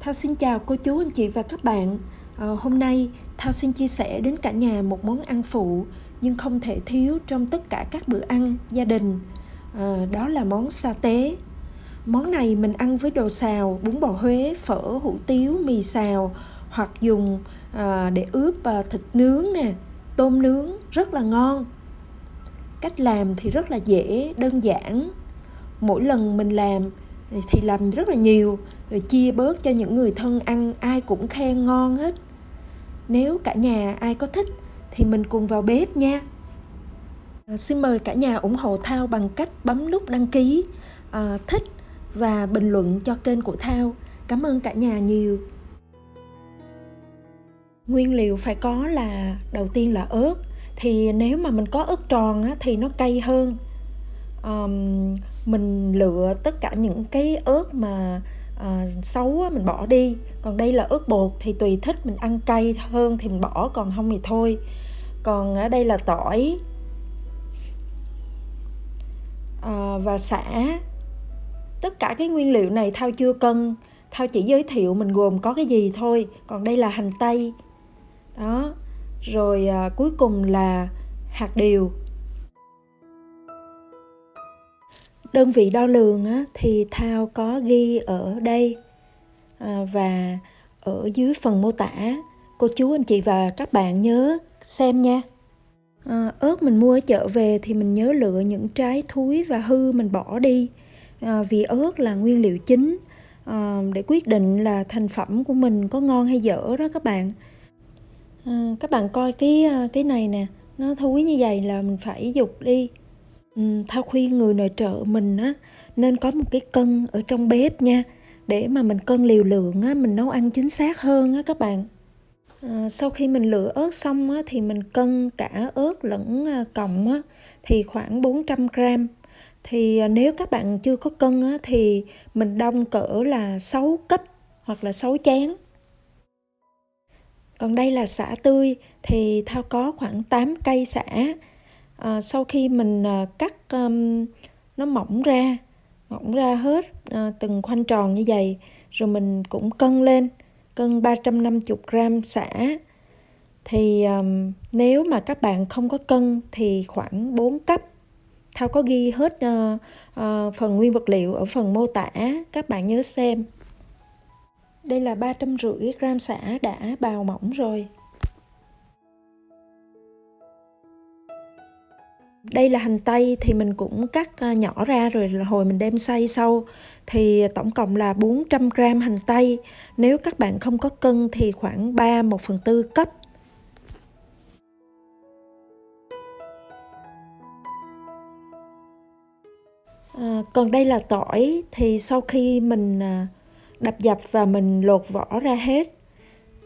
Thao xin chào cô chú, anh chị và các bạn. Hôm nay Thao xin chia sẻ đến cả nhà một món ăn phụ nhưng không thể thiếu trong tất cả các bữa ăn gia đình. Đó là món sa tế. Món này mình ăn với đồ xào, bún bò Huế, phở, hủ tiếu, mì xào hoặc dùng để ướp thịt nướng nè, tôm nướng, rất là ngon. Cách làm thì rất là dễ, đơn giản. Mỗi lần mình làm thì làm rất là nhiều, rồi chia bớt cho những người thân ăn, ai cũng khen ngon hết. Nếu cả nhà ai có thích thì mình cùng vào bếp nha. Xin mời cả nhà ủng hộ Thao bằng cách bấm nút đăng ký, thích và bình luận cho kênh của Thao. Cảm ơn cả nhà nhiều. Nguyên liệu phải có là đầu tiên là ớt. Thì nếu mà mình có ớt tròn thì nó cay hơn. Mình lựa tất cả những cái ớt mà xấu mình bỏ đi. Còn đây là ớt bột thì tùy thích, mình ăn cay hơn thì mình bỏ, còn không thì thôi. Còn ở đây là tỏi và sả. Tất cả cái nguyên liệu này Thao chưa cân, Thao chỉ giới thiệu mình gồm có cái gì thôi. Còn đây là hành tây đó, rồi cuối cùng là hạt điều. Đơn vị đo lường thì Thao có ghi ở đây và ở dưới phần mô tả. Cô chú, anh chị và các bạn nhớ xem nha. Ớt mình mua ở chợ về thì mình nhớ lựa những trái thúi và hư mình bỏ đi, vì ớt là nguyên liệu chính để quyết định là thành phẩm của mình có ngon hay dở đó các bạn. Các bạn coi cái này nè, nó thúi như vậy là mình phải dục đi. Thao khuyên người nội trợ mình nên có một cái cân ở trong bếp nha, để mà mình cân liều lượng mình nấu ăn chính xác hơn các bạn. Sau khi mình lựa ớt xong thì mình cân cả ớt lẫn cọng thì khoảng 400 gram. Thì nếu các bạn chưa có cân thì mình đong cỡ là 6 cấp hoặc là 6 chén. Còn đây là sả tươi thì Thao có khoảng 8 cây sả. Sau khi mình cắt nó mỏng ra hết từng khoanh tròn như vậy, rồi mình cũng cân lên, cân 350 gram sả. Thì nếu mà các bạn không có cân thì khoảng 4 cấp. Thao có ghi hết phần nguyên vật liệu ở phần mô tả, các bạn nhớ xem. Đây là 350 gram sả đã bào mỏng rồi. Đây là hành tây thì mình cũng cắt nhỏ ra rồi hồi mình đem xay sau. Thì tổng cộng là 400 gram hành tây. Nếu các bạn không có cân thì khoảng 1/4 cấp. Còn đây là tỏi thì sau khi mình đập dập và mình lột vỏ ra hết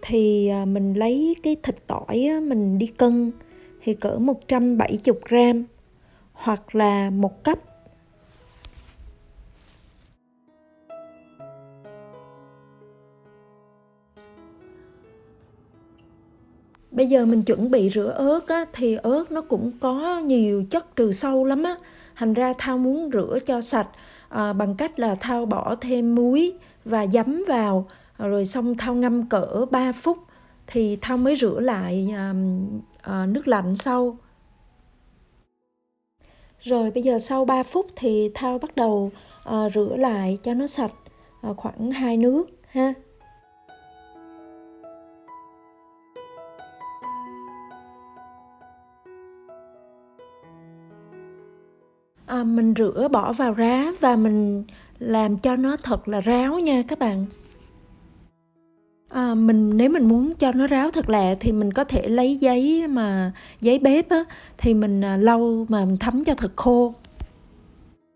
thì mình lấy cái thịt tỏi mình đi cân thì cỡ 170 gram hoặc là 1 cấp. Bây giờ mình chuẩn bị rửa ớt thì ớt nó cũng có nhiều chất trừ sâu lắm Thành ra Thao muốn rửa cho sạch bằng cách là Thao bỏ thêm muối và giấm vào, rồi xong Thao ngâm cỡ 3 phút thì Thao mới rửa lại nước lạnh sau. Rồi bây giờ sau 3 phút thì Thao bắt đầu rửa lại cho nó sạch khoảng 2 nước ha. Mình rửa bỏ vào rá và mình làm cho nó thật là ráo nha các bạn. Nếu mình muốn cho nó ráo thật lẹ thì mình có thể lấy giấy bếp thì mình lau mà mình thấm cho thật khô.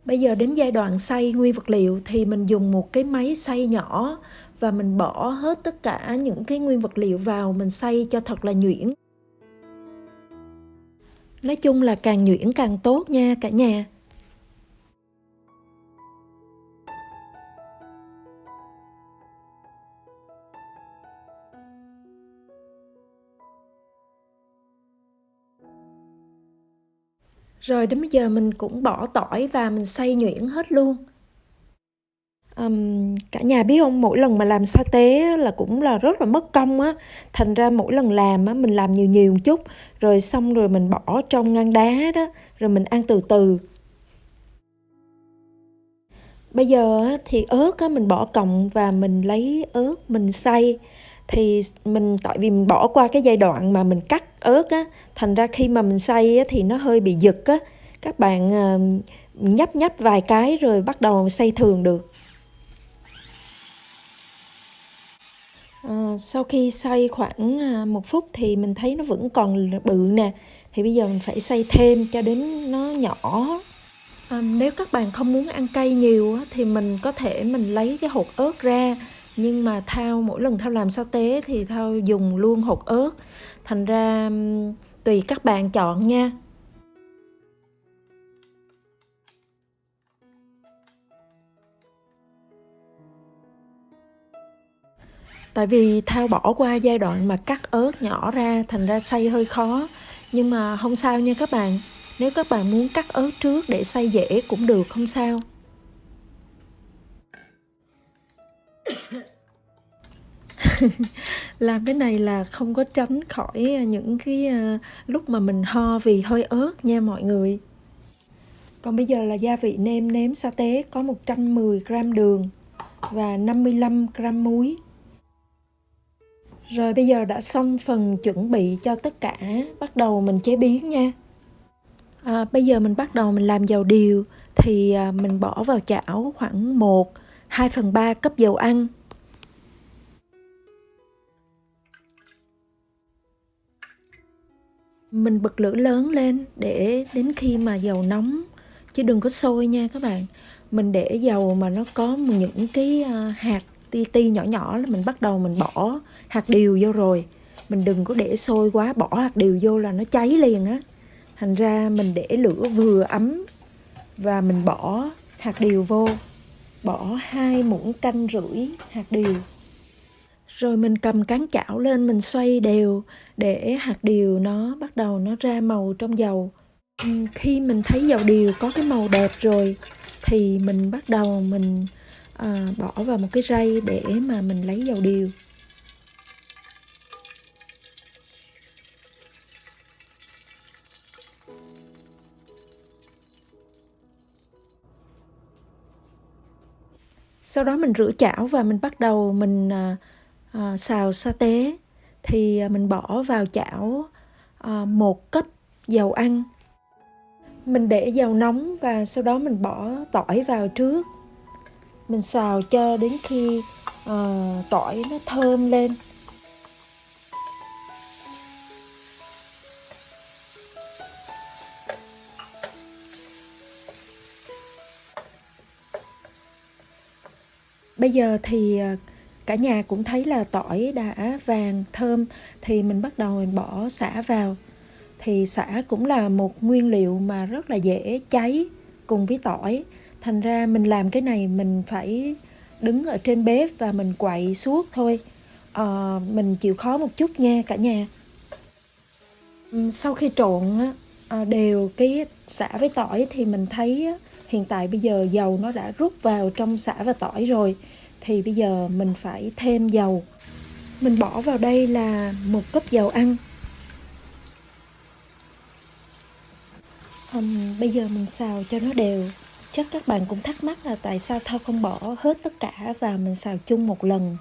Bây giờ đến giai đoạn xay nguyên vật liệu thì mình dùng một cái máy xay nhỏ và mình bỏ hết tất cả những cái nguyên vật liệu vào, mình xay cho thật là nhuyễn. Nói chung là càng nhuyễn càng tốt nha cả nhà. Rồi đến bây giờ mình cũng bỏ tỏi và mình xay nhuyễn hết luôn. Cả nhà biết không, mỗi lần mà làm sa tế là cũng là rất là mất công á. Thành ra mỗi lần làm á, mình làm nhiều nhiều một chút, rồi xong rồi mình bỏ trong ngăn đá đó, rồi mình ăn từ từ. Bây giờ á, thì ớt á, mình bỏ cọng và mình lấy ớt mình xay. Thì tại vì mình bỏ qua cái giai đoạn mà mình cắt ớt á, thành ra khi mà mình xay á, thì nó hơi bị giật á. Các bạn nhấp nhấp vài cái rồi bắt đầu xay thường được. Sau khi xay khoảng 1 phút thì mình thấy nó vẫn còn bự nè. Thì bây giờ mình phải xay thêm cho đến nó nhỏ. Nếu các bạn không muốn ăn cay nhiều á, thì mình có thể mình lấy cái hột ớt ra. Nhưng mà mỗi lần Thao làm sa tế thì Thao dùng luôn hột ớt. Thành ra tùy các bạn chọn nha. Tại vì Thao bỏ qua giai đoạn mà cắt ớt nhỏ ra, thành ra xay hơi khó. Nhưng mà không sao nha các bạn. Nếu các bạn muốn cắt ớt trước để xay dễ cũng được, không sao. Làm cái này là không có tránh khỏi những cái lúc mà mình ho vì hơi ớt nha mọi người. Còn bây giờ là gia vị nêm nếm sa tế có 110g đường và 55g muối. Rồi bây giờ đã xong phần chuẩn bị cho tất cả, bắt đầu mình chế biến nha. Bây giờ mình bắt đầu mình làm dầu điều thì mình bỏ vào chảo khoảng 2/3 cốc dầu ăn. Mình bật lửa lớn lên để đến khi mà dầu nóng, chứ đừng có sôi nha các bạn. Mình để dầu mà nó có những cái hạt ti ti nhỏ nhỏ là mình bắt đầu mình bỏ hạt điều vô rồi. Mình đừng có để sôi quá, bỏ hạt điều vô là nó cháy liền á. Thành ra mình để lửa vừa ấm và mình bỏ hạt điều vô. Bỏ 2 muỗng canh rưỡi hạt điều. Rồi mình cầm cán chảo lên mình xoay đều để hạt điều nó bắt đầu nó ra màu trong dầu. Khi mình thấy dầu điều có cái màu đẹp rồi thì mình bắt đầu mình bỏ vào một cái rây để mà mình lấy dầu điều. Sau đó mình rửa chảo và mình bắt đầu mình xào sa tế. Thì mình bỏ vào chảo 1 cốc dầu ăn. Mình để dầu nóng và sau đó mình bỏ tỏi vào trước. Mình xào cho đến khi tỏi nó thơm lên. Bây giờ thì cả nhà cũng thấy là tỏi đã vàng thơm thì mình bắt đầu mình bỏ sả vào. Thì sả cũng là một nguyên liệu mà rất là dễ cháy cùng với tỏi. Thành ra mình làm cái này mình phải đứng ở trên bếp và mình quậy suốt thôi. Mình chịu khó một chút nha cả nhà. Sau khi trộn đều cái sả với tỏi thì mình thấy hiện tại bây giờ dầu nó đã rút vào trong sả và tỏi rồi. Thì bây giờ mình phải thêm dầu. Mình bỏ vào đây là 1 cốc dầu ăn. Bây giờ mình xào cho nó đều. Chắc các bạn cũng thắc mắc là tại sao Thao không bỏ hết tất cả vào mình xào chung một lần.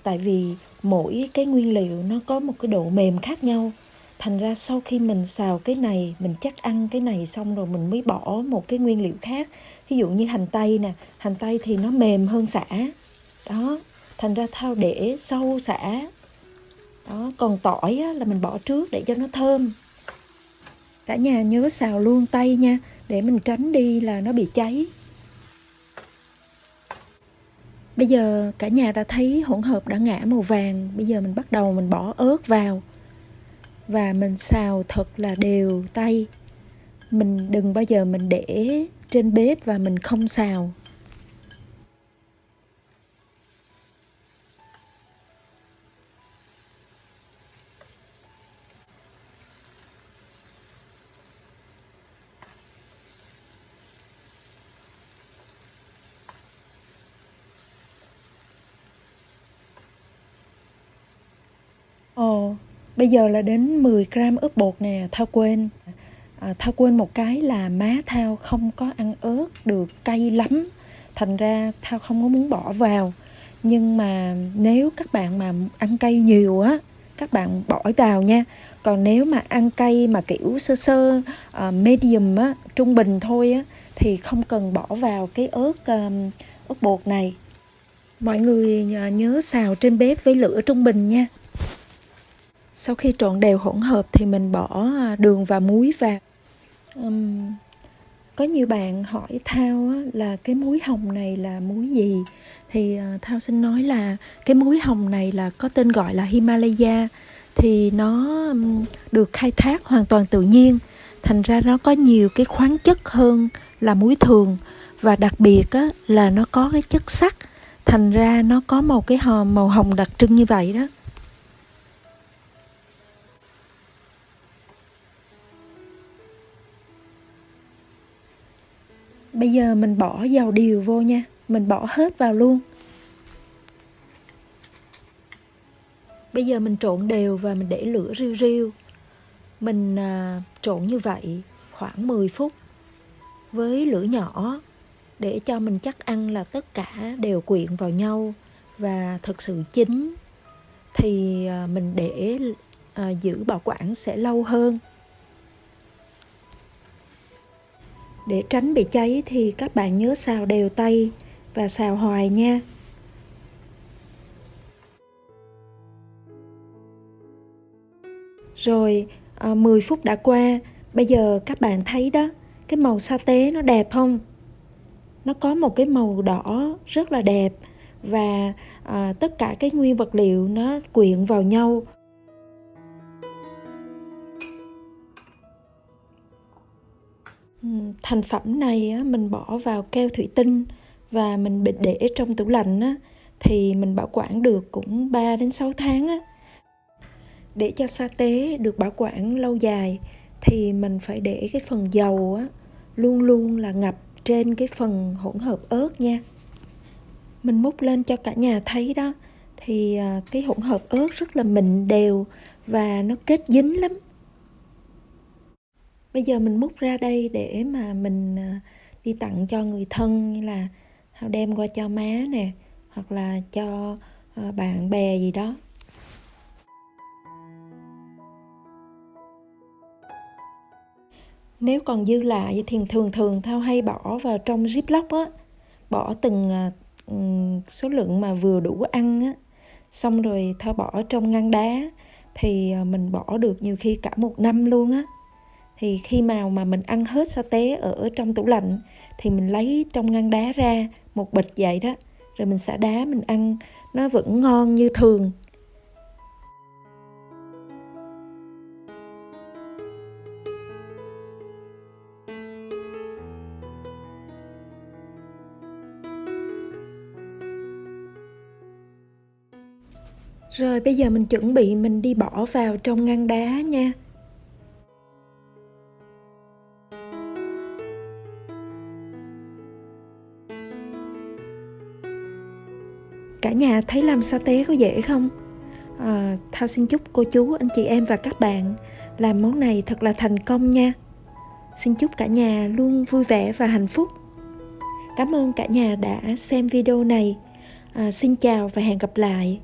Tại vì mỗi cái nguyên liệu nó có một cái độ mềm khác nhau. Thành ra sau khi mình xào cái này, mình chắc ăn cái này xong rồi mình mới bỏ một cái nguyên liệu khác. Ví dụ như hành tây nè, hành tây thì nó mềm hơn sả. Đó, thành ra Thao để sau sả. Đó, còn tỏi á, là mình bỏ trước để cho nó thơm. Cả nhà nhớ xào luôn tay nha, để mình tránh đi là nó bị cháy. Bây giờ cả nhà đã thấy hỗn hợp đã ngả màu vàng. Bây giờ mình bắt đầu mình bỏ ớt vào. Và mình xào thật là đều tay. Mình đừng bao giờ mình để trên bếp và mình không xào. Bây giờ là đến 10 gram ớt bột nè. Thao quên Thao quên một cái là má Thao không có ăn ớt được cay lắm, thành ra Thao không có muốn bỏ vào. Nhưng mà nếu các bạn mà ăn cay nhiều á, các bạn bỏ vào nha. Còn nếu mà ăn cay mà kiểu sơ sơ, medium á, trung bình thôi á, thì không cần bỏ vào cái ớt bột này. Mọi người nhớ xào trên bếp với lửa trung bình nha. Sau khi trộn đều hỗn hợp thì mình bỏ đường và muối vào. Có nhiều bạn hỏi Thao á, là cái muối hồng này là muối gì? Thì Thao xin nói là cái muối hồng này là có tên gọi là Himalaya. Thì nó được khai thác hoàn toàn tự nhiên, thành ra nó có nhiều cái khoáng chất hơn là muối thường. Và đặc biệt á, là nó có cái chất sắt, thành ra nó có một cái màu hồng đặc trưng như vậy đó. Bây giờ mình bỏ dầu điều vô nha. Mình bỏ hết vào luôn. Bây giờ mình trộn đều và mình để lửa riu riu. Mình trộn như vậy khoảng 10 phút với lửa nhỏ để cho mình chắc ăn là tất cả đều quyện vào nhau và thực sự chín. Thì mình để giữ bảo quản sẽ lâu hơn. Để tránh bị cháy thì các bạn nhớ xào đều tay và xào hoài nha. Rồi 10 phút đã qua. Bây giờ các bạn thấy đó, cái màu sa tế nó đẹp không? Nó có một cái màu đỏ rất là đẹp. Và tất cả cái nguyên vật liệu nó quyện vào nhau. Thành phẩm này á, mình bỏ vào keo thủy tinh và mình để trong tủ lạnh á, thì mình bảo quản được cũng 3 đến 6 tháng á. Để cho sa tế được bảo quản lâu dài thì mình phải để cái phần dầu á, luôn luôn là ngập trên cái phần hỗn hợp ớt nha. Mình múc lên cho cả nhà thấy đó. Thì cái hỗn hợp ớt rất là mịn đều và nó kết dính lắm. Bây giờ mình múc ra đây để mà mình đi tặng cho người thân, như là đem qua cho má nè, hoặc là cho bạn bè gì đó. Nếu còn dư lại thì thường Thao hay bỏ vào trong Ziploc á, bỏ từng số lượng mà vừa đủ ăn á, xong rồi Thao bỏ trong ngăn đá thì mình bỏ được nhiều khi cả 1 năm luôn á. Thì khi nào mà mình ăn hết sa tế ở trong tủ lạnh thì mình lấy trong ngăn đá ra một bịch vậy đó, rồi mình xả đá mình ăn, nó vẫn ngon như thường. Rồi bây giờ mình chuẩn bị mình đi bỏ vào trong ngăn đá nha. Cả nhà thấy làm sa tế có dễ không? Thao xin chúc cô chú, anh chị em và các bạn làm món này thật là thành công nha. Xin chúc cả nhà luôn vui vẻ và hạnh phúc. Cảm ơn cả nhà đã xem video này. Xin chào và hẹn gặp lại.